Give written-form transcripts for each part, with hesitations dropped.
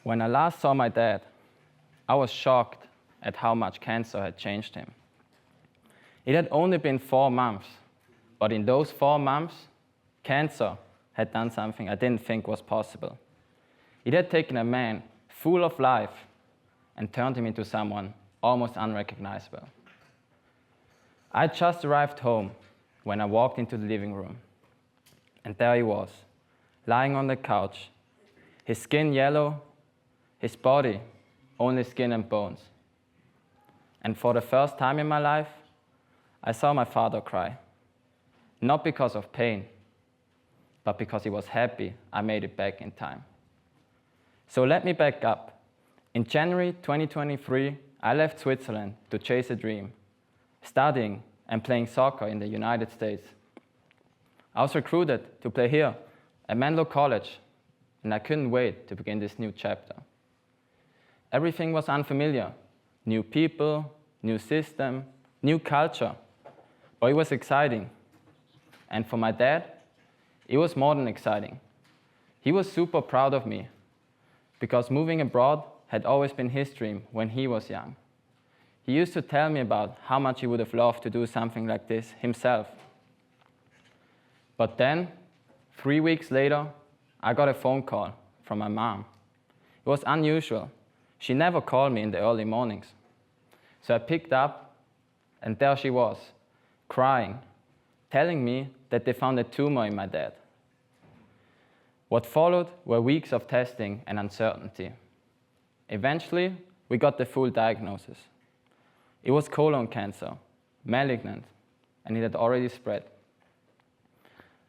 When I last saw my dad, I was shocked at how much cancer had changed him. It had only been 4 months, but in those 4 months, cancer had done something I didn't think was possible. It had taken a man full of life and turned him into someone almost unrecognizable. I had just arrived home when I walked into the living room, and there he was, lying on the couch, his skin yellow, his body only skin and bones. And for the first time in my life, I saw my father cry, not because of pain, but because he was happy I made it back in time. So let me back up. In January 2023, I left Switzerland to chase a dream, studying and playing soccer in the United States. I was recruited to play here at Menlo College, and I couldn't wait to begin this new chapter. Everything was unfamiliar. New people, new system, new culture. But it was exciting. And for my dad, it was more than exciting. He was super proud of me, because moving abroad had always been his dream when he was young. He used to tell me about how much he would have loved to do something like this himself. But then, 3 weeks later, I got a phone call from my mom. It was unusual. She never called me in the early mornings. So I picked up, and there she was, crying, telling me that they found a tumor in my dad. What followed were weeks of testing and uncertainty. Eventually, we got the full diagnosis. It was colon cancer, malignant, and it had already spread.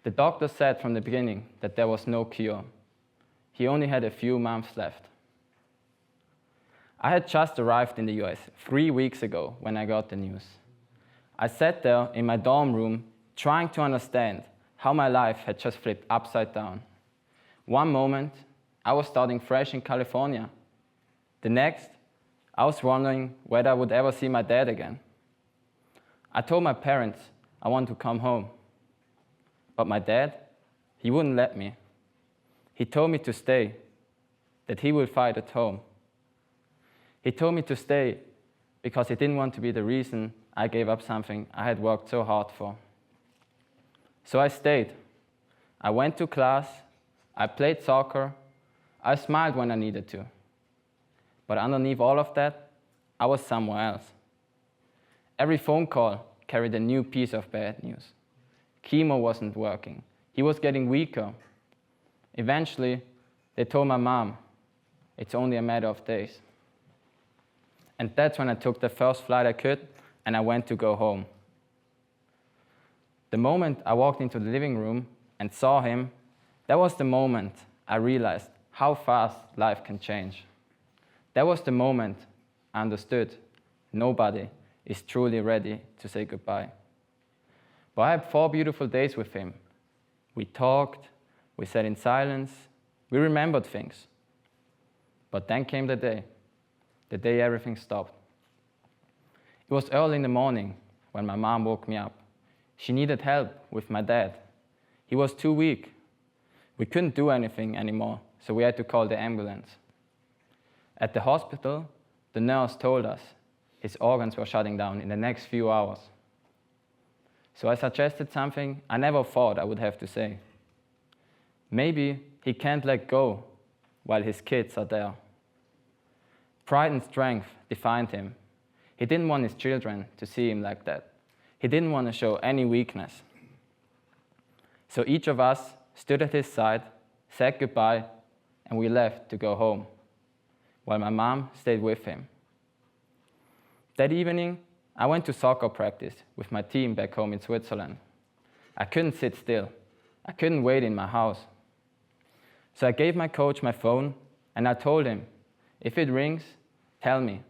The doctor said from the beginning that there was no cure. He only had a few months left. I had just arrived in the US 3 weeks ago when I got the news. I sat there in my dorm room trying to understand how my life had just flipped upside down. One moment, I was starting fresh in California. The next, I was wondering whether I would ever see my dad again. I told my parents I want to come home. But my dad, he wouldn't let me. He told me to stay, that he will fight at home. He told me to stay because he didn't want to be the reason I gave up something I had worked so hard for. So I stayed. I went to class, I played soccer, I smiled when I needed to. But underneath all of that, I was somewhere else. Every phone call carried a new piece of bad news. Chemo wasn't working. He was getting weaker. Eventually, they told my mom, it's only a matter of days. And that's when I took the first flight I could, and I went to go home. The moment I walked into the living room and saw him, that was the moment I realized how fast life can change. That was the moment I understood nobody is truly ready to say goodbye. But I had 4 beautiful days with him. We talked, we sat in silence, we remembered things. But then came the day everything stopped. It was early in the morning when my mom woke me up. She needed help with my dad. He was too weak. We couldn't do anything anymore, so we had to call the ambulance. At the hospital, the nurse told us his organs were shutting down in the next few hours. So I suggested something I never thought I would have to say. Maybe he can't let go while his kids are there. Pride and strength defined him. He didn't want his children to see him like that. He didn't want to show any weakness. So each of us stood at his side, said goodbye, and we left to go home, while my mom stayed with him. That evening, I went to soccer practice with my team back home in Switzerland. I couldn't sit still. I couldn't wait in my house. So I gave my coach my phone, and I told him, if it rings, tell me.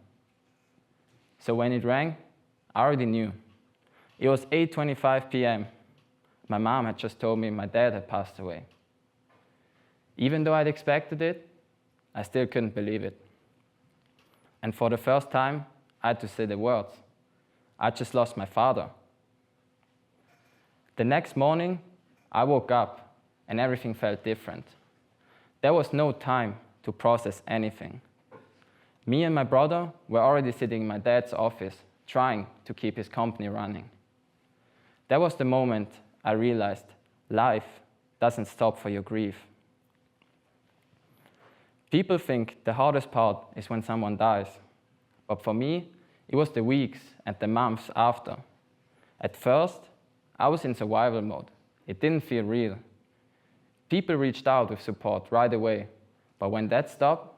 So when it rang, I already knew. It was 8:25 p.m. My mom had just told me my dad had passed away. Even though I'd expected it, I still couldn't believe it. And for the first time, I had to say the words. I just lost my father. The next morning, I woke up and everything felt different. There was no time to process anything. Me and my brother were already sitting in my dad's office, trying to keep his company running. That was the moment I realized life doesn't stop for your grief. People think the hardest part is when someone dies, but for me, it was the weeks and the months after. At first, I was in survival mode. It didn't feel real. People reached out with support right away, but when that stopped,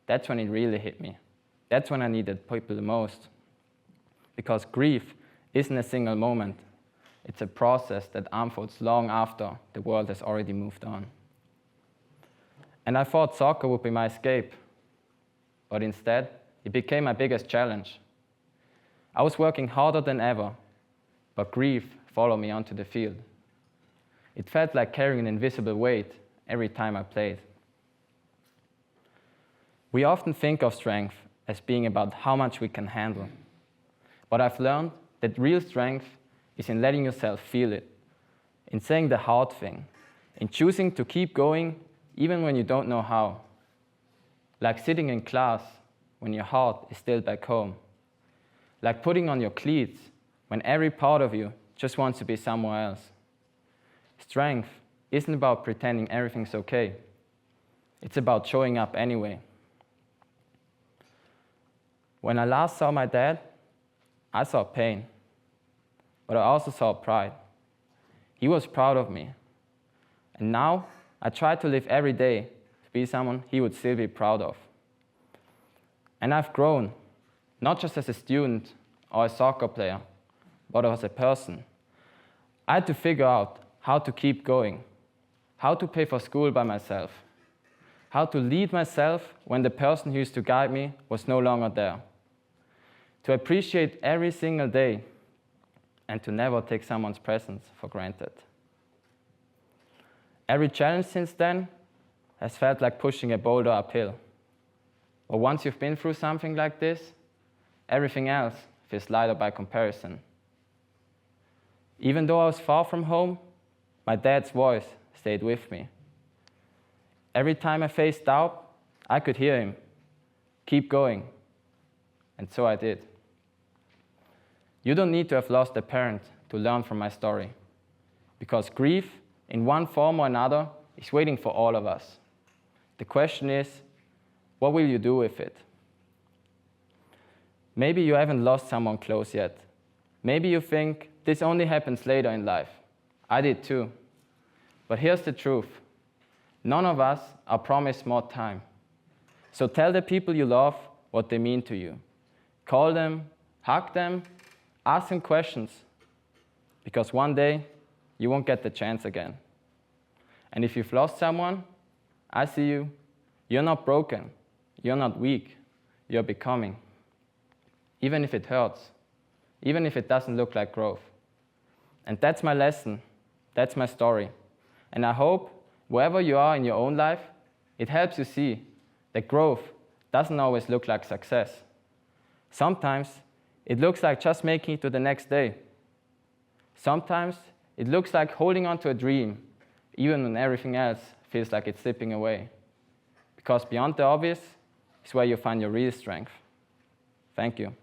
that's when it really hit me. That's when I needed people the most. Because grief isn't a single moment. It's a process that unfolds long after the world has already moved on. And I thought soccer would be my escape, but instead, it became my biggest challenge. I was working harder than ever, but grief followed me onto the field. It felt like carrying an invisible weight every time I played. We often think of strength as being about how much we can handle, but I've learned that real strength is in letting yourself feel it, in saying the hard thing, in choosing to keep going even when you don't know how. Like sitting in class when your heart is still back home. Like putting on your cleats when every part of you just wants to be somewhere else. Strength isn't about pretending everything's okay. It's about showing up anyway. When I last saw my dad, I saw pain, but I also saw pride. He was proud of me. And now I try to live every day to be someone he would still be proud of. And I've grown, not just as a student or a soccer player, but as a person. I had to figure out how to keep going, how to pay for school by myself, how to lead myself when the person who used to guide me was no longer there, to appreciate every single day, and to never take someone's presence for granted. Every challenge since then has felt like pushing a boulder uphill. But once you've been through something like this, everything else feels lighter by comparison. Even though I was far from home, my dad's voice stayed with me. Every time I faced doubt, I could hear him. Keep going. And so I did. You don't need to have lost a parent to learn from my story, because grief, in one form or another, is waiting for all of us. The question is, what will you do with it? Maybe you haven't lost someone close yet. Maybe you think this only happens later in life. I did too. But here's the truth. None of us are promised more time. So tell the people you love what they mean to you. Call them, hug them, ask them questions. Because one day, you won't get the chance again. And if you've lost someone, I see you. You're not broken. You're not weak. You're becoming. Even if it hurts. Even if it doesn't look like growth. And that's my lesson. That's my story. And I hope, wherever you are in your own life, it helps you see that growth doesn't always look like success. Sometimes it looks like just making it to the next day. Sometimes it looks like holding on to a dream, even when everything else feels like it's slipping away. Because beyond the obvious is where you find your real strength. Thank you.